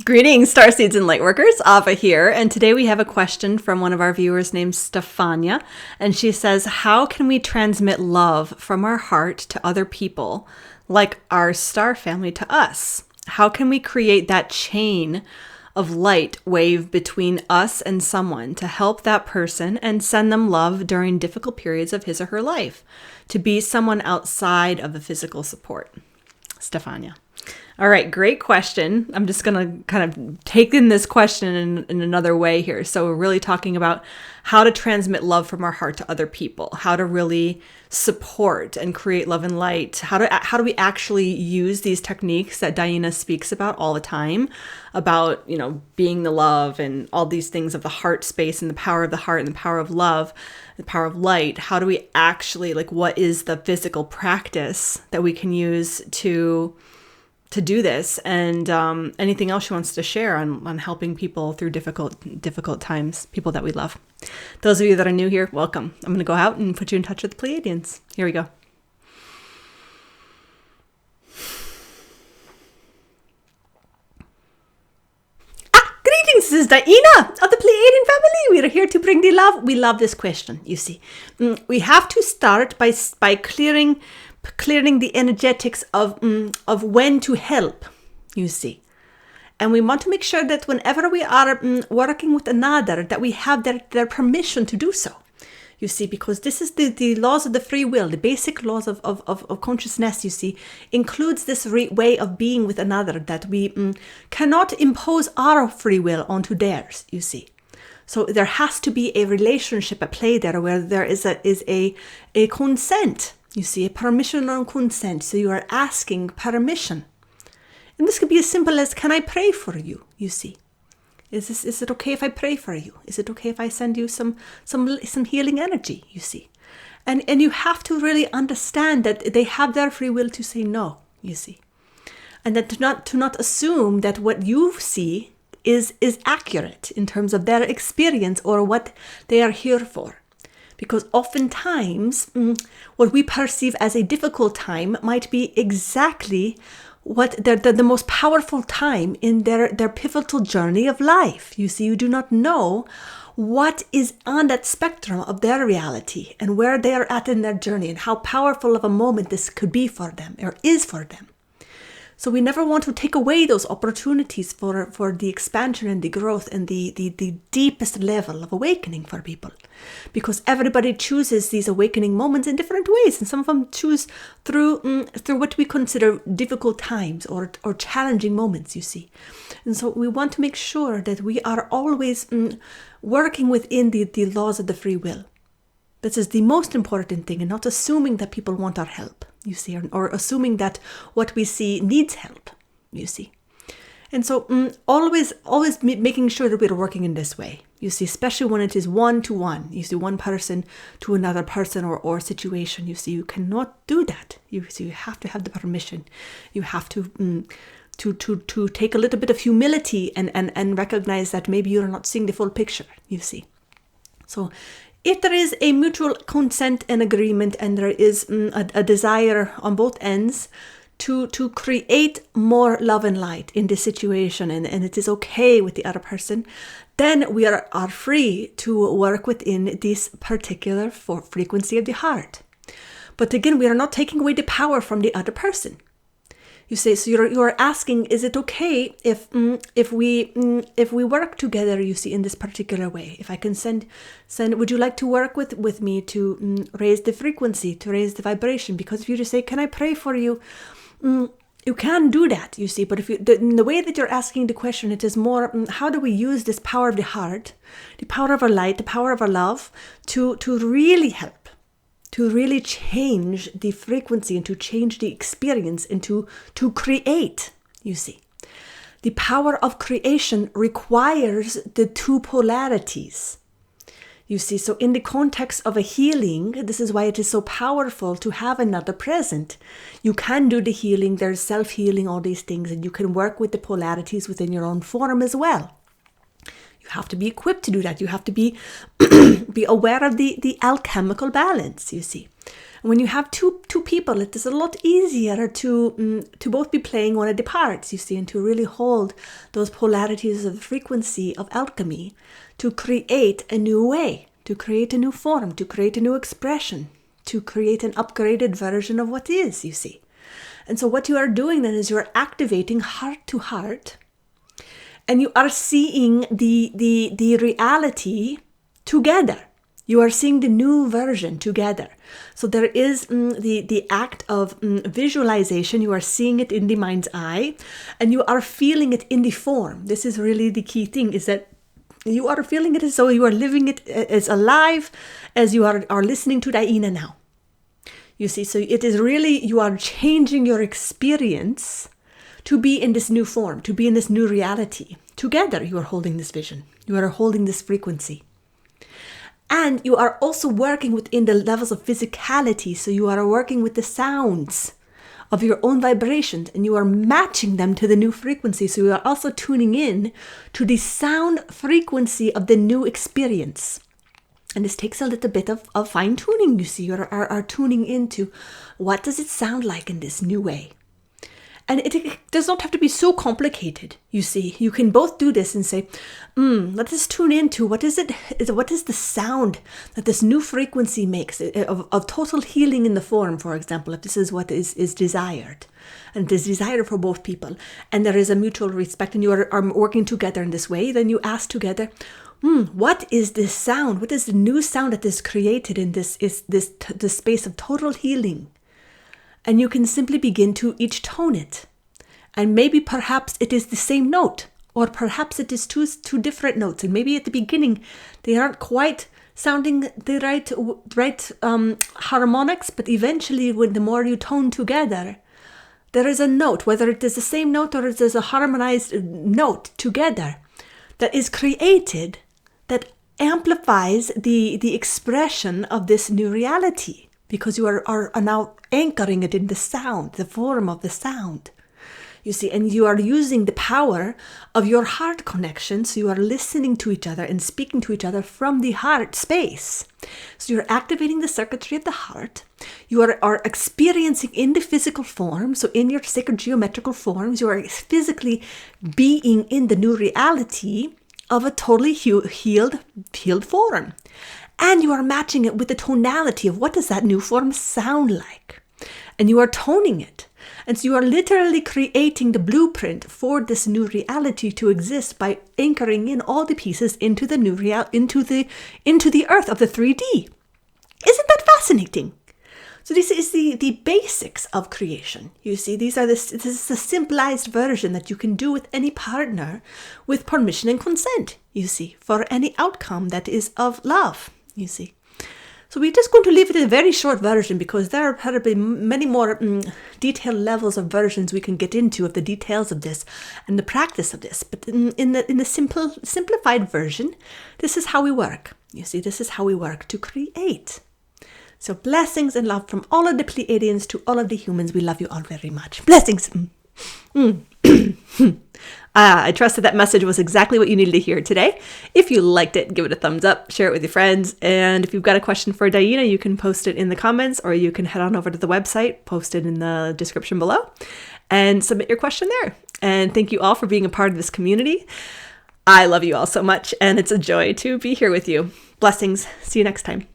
Greetings, Starseeds and Lightworkers. Ava here, and today we have a question from one of our viewers named Stefania, and she says, how can we transmit love from our heart to other people, like our star family to us? How can we create that chain of light wave between us and someone to help that person and send them love during difficult periods of his or her life, to be someone outside of the physical support? Stefania. All right, great question. I'm just going to kind of take in this question in another way here. So we're really talking about how to transmit love from our heart to other people, how to really support and create love and light. How do we actually use these techniques that DiYeena speaks about all the time, about, you know, being the love and all these things of the heart space and the power of the heart and the power of love, the power of light. How do we actually, like, what is the physical practice that we can use to do this, and anything else she wants to share on helping people through difficult times, people that we love. Those of you that are new here, welcome. I'm going to go out and put you in touch with the Pleiadians. Here we go. Greetings, this is DiYeena of the Pleiadian Family. We are here to bring the love. We love this question, you see. We have to start by clearing the energetics of when to help, you see. And we want to make sure that whenever we are working with another, that we have their permission to do so, you see, because this is the laws of the free will, the basic laws of consciousness, you see, includes this way of being with another, that we cannot impose our free will onto theirs, you see. So there has to be a relationship at play there, where there is a consent. You see, a permission or consent. So you are asking permission. And this could be as simple as, can I pray for you? You see, is it okay if I pray for you? Is it okay if I send you some healing energy? You see, and you have to really understand that they have their free will to say no. You see, and that to not assume that what you see is accurate in terms of their experience or what they are here for. Because oftentimes, what we perceive as a difficult time might be exactly what the most powerful time in their pivotal journey of life. You see, you do not know what is on that spectrum of their reality and where they are at in their journey and how powerful of a moment this could be for them or is for them. So we never want to take away those opportunities for the expansion and the growth and the deepest level of awakening for people. Because everybody chooses these awakening moments in different ways. And some of them choose through what we consider difficult times or challenging moments, you see. And so we want to make sure that we are always working within the laws of the free will. This is the most important thing, and not assuming that people want our help, you see, or assuming that what we see needs help, you see. And so always making sure that we're working in this way, you see, especially when it is one-to-one, you see, one person to another person or situation, you see, you cannot do that. You see, you have to have the permission. You have to take a little bit of humility and recognize that maybe you're not seeing the full picture, you see. So if there is a mutual consent and agreement, and there is a desire on both ends to create more love and light in this situation, and it is okay with the other person, then we are free to work within this particular frequency of the heart. But again, we are not taking away the power from the other person. You say, so you're asking, is it okay if we work together, you see, in this particular way? If I can send, would you like to work with me to raise the frequency, to raise the vibration? Because if you just say, can I pray for you? You can do that, you see. But if in the way that you're asking the question, it is more, how do we use this power of the heart, the power of our light, the power of our love, to really help? To really change the frequency and to change the experience and to create, you see. The power of creation requires the two polarities, you see. So in the context of a healing, this is why it is so powerful to have another present. You can do the healing, there's self-healing, all these things, and you can work with the polarities within your own form as well. You have to be equipped to do that. You have to be aware of the alchemical balance, you see. When you have two people, it is a lot easier to both be playing one of the parts, you see, and to really hold those polarities of frequency of alchemy to create a new way, to create a new form, to create a new expression, to create an upgraded version of what is, you see. And so what you are doing then is you're activating heart to heart, and you are seeing the reality together. You are seeing the new version together. So there is the act of visualization. You are seeing it in the mind's eye, and you are feeling it in the form. This is really the key thing, is that you are feeling it as though you are living it as alive as you are listening to DiYeena now. You see, so it is really, you are changing your experience to be in this new form, to be in this new reality. Together, you are holding this vision. You are holding this frequency. And you are also working within the levels of physicality. So you are working with the sounds of your own vibrations, and you are matching them to the new frequency. So you are also tuning in to the sound frequency of the new experience. And this takes a little bit of fine tuning, you see. You are tuning into what does it sound like in this new way. And it does not have to be so complicated, you see. You can both do this and say, let us tune into what is the sound that this new frequency makes of total healing in the form, for example, if this is what is desired. And it is desired for both people. And there is a mutual respect, and you are working together in this way. Then you ask together, what is this sound? What is the new sound that is created in this space of total healing? And you can simply begin to each tone it. And maybe perhaps it is the same note, or perhaps it is two different notes. And maybe at the beginning, they aren't quite sounding the right harmonics, but eventually when the more you tone together, there is a note, whether it is the same note or it is a harmonized note together, that is created, that amplifies the expression of this new reality. Because you are now anchoring it in the sound, the form of the sound. You see, and you are using the power of your heart connection. So you are listening to each other and speaking to each other from the heart space. So you're activating the circuitry of the heart. You are experiencing in the physical form. So in your sacred geometrical forms, you are physically being in the new reality of a totally healed form. And you are matching it with the tonality of what does that new form sound like. And you are toning it. And so you are literally creating the blueprint for this new reality to exist by anchoring in all the pieces into the new into the earth of the 3D. Isn't that fascinating? So this is the basics of creation. You see, this is the simplified version that you can do with any partner with permission and consent, you see, for any outcome that is of love. You see. So we're just going to leave it a very short version, because there are probably many more detailed levels of versions we can get into of the details of this and the practice of this. But in the simplified version, this is how we work. You see, this is how we work to create. So blessings and love from all of the Pleiadians to all of the humans. We love you all very much. Blessings. I trust that message was exactly what you needed to hear today. If you liked it, give it a thumbs up, share it with your friends. And if you've got a question for DiYeena, you can post it in the comments, or you can head on over to the website, post it in the description below, and submit your question there. And thank you all for being a part of this community. I love you all so much, and it's a joy to be here with you. Blessings. See you next time.